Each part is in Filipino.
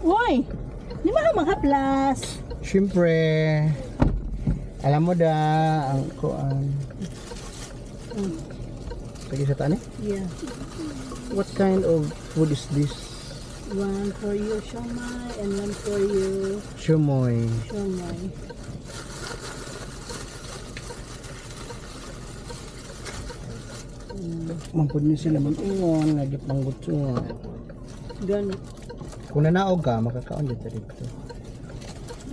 Uy! Di ba ka maghaplas? Siyempre, alam mo da, ang kuan. Lagi sa tani? Yeah. What kind of food is this? One for you, siomai, and one for you, Shumoy. siomai. Mampud ni sila mag-ingon, lagi panggutsungan. Gano. Kung nanaog ka, makakaon dito dito.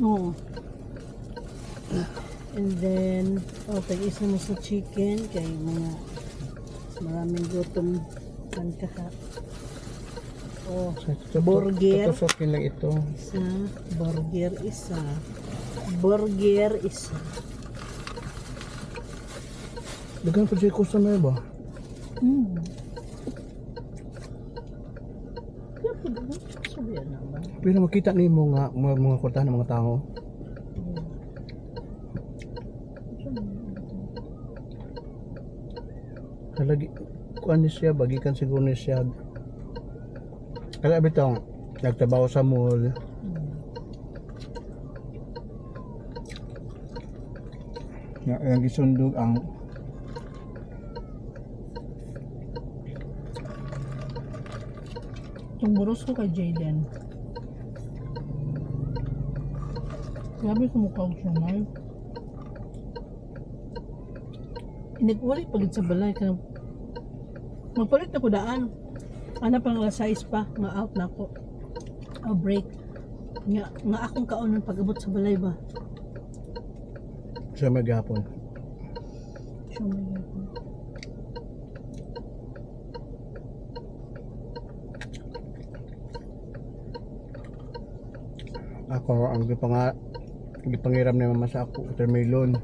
Oo. And then, tag-isa mo sa chicken, kay mga maraming gutom kan kaha. Burger. Tutusokin lang ito. Isa, burger isa. Burger isa. Dagan pa siya customer ba? Kaya po doon, sabihan na ba? Pero makita ni mo nga mga kwartahan ng mga tao. Kalagi, kuan ni siya, bagikan siguro ni siya. Kaya bitong, nagtrabaho sa mall. Yang gisundog ang Tumburos ko kay Jaden. Grabe ko mukha ko siya, Mark. Nagwalik pagod sa balay ka. Magpalit na ko daan. Ano pang alas 6 pa, nga out na ako. Break. Nga akong kaon ng pag-abot sa balay ba? siya maghapon. Siya may gapon. Ako ang gipangiram ni mama sa ako watermelon.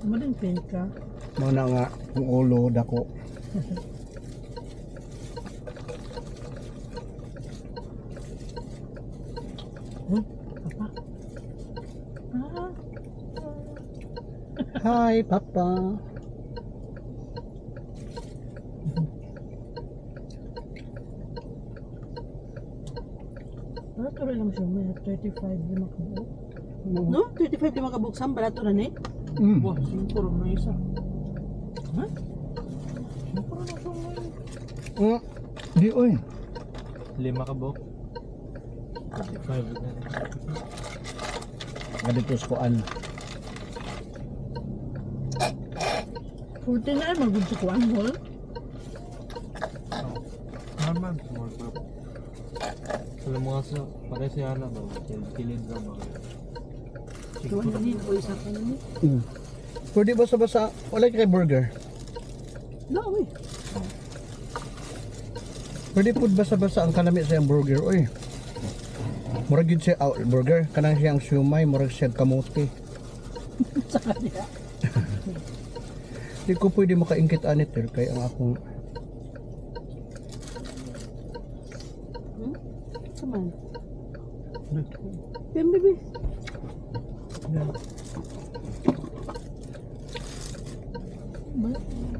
Madang pain ka. Mga nga ang ulo dako. Papa. Hi, Papa. Barato rin lang siya, may 35 lima kabuok. No? 35 lima kabuok sam, barato rin eh. Wah, siguro na isa. Ha? Siguro na siya Di oy. 5 kabok. 5 na. Kadito sa kuan. 40 na ay magod sa kuwan mo. Normal, small cup. Alam mo kasi, pare siya na ba? Kilid lang ba? Kuwan na din, o isa ka na din. Pwede basa-basa, wala kay burger. No, uy. Pwede po basa-basa ang kalami sa yung burger, oy. Murag yun siya burger, kanang siyang siumay, murag siya kamote. Sa kanya. Di ko pwede makaingkit anit kaya ang akong Come on. Yan, baby.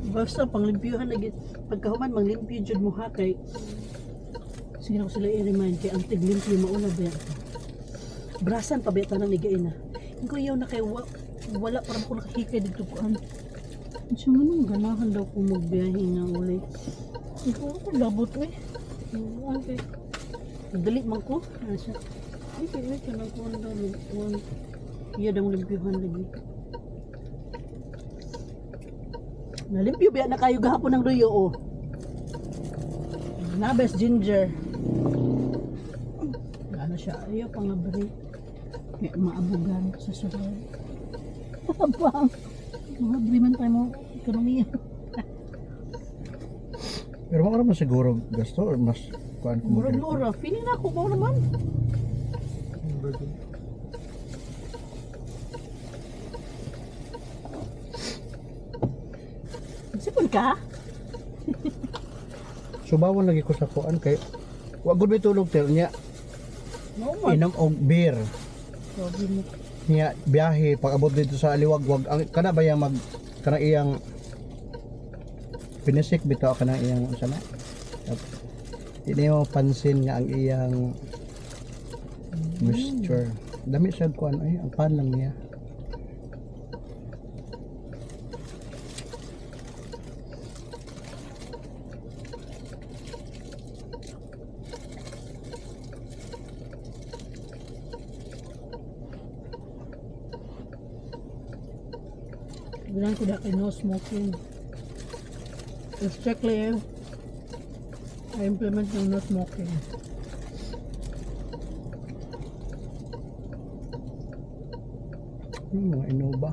Basta panglimpyuhan lagi. Pagkahuman, manglimpyo dyan mo ha kay sige na ko sila i-remind kay ang tiglimpyo mauna ba yan. Brasan pa ba yan tanang ligain na. Hindi ko yaw na kay wala para ko nakahikay dito ko an. Siya nga nung ganahan daw kung magbiyahe nga uli. Ikaw ako labot eh. Okay. Dali man ko. Ano siya? Ay, kaya ka nang kuhan daw. Iya daw limpyuhan lagi. Nalimpyo biya na kayo gahapon ng ruyo oh. Nabes ginger. Ano siya? Ayaw pang abri. May maabugan sa sulod. Abang. Mga abri man tayo mo ekonomiya. pero makara man siguro gasto or mas kuan ko Mura-mura. Feeling na ako mo naman. Sipon ka? Subawon lagi ko sa kuan kay wa gud may tulog tel niya. No man. Inom og beer. Sabi mo. Niya biyahe pag abot dito sa Aliwagwag ang kana ba yang mag kana iyang pinisik bitaw kana iyang sana Hindi mo pansin nga ang iyang mixture. Dami sa kuan ay ang pan lang niya. Bilang ko dati no smoking. Strictly, I implement ng no smoking. Mga Innova.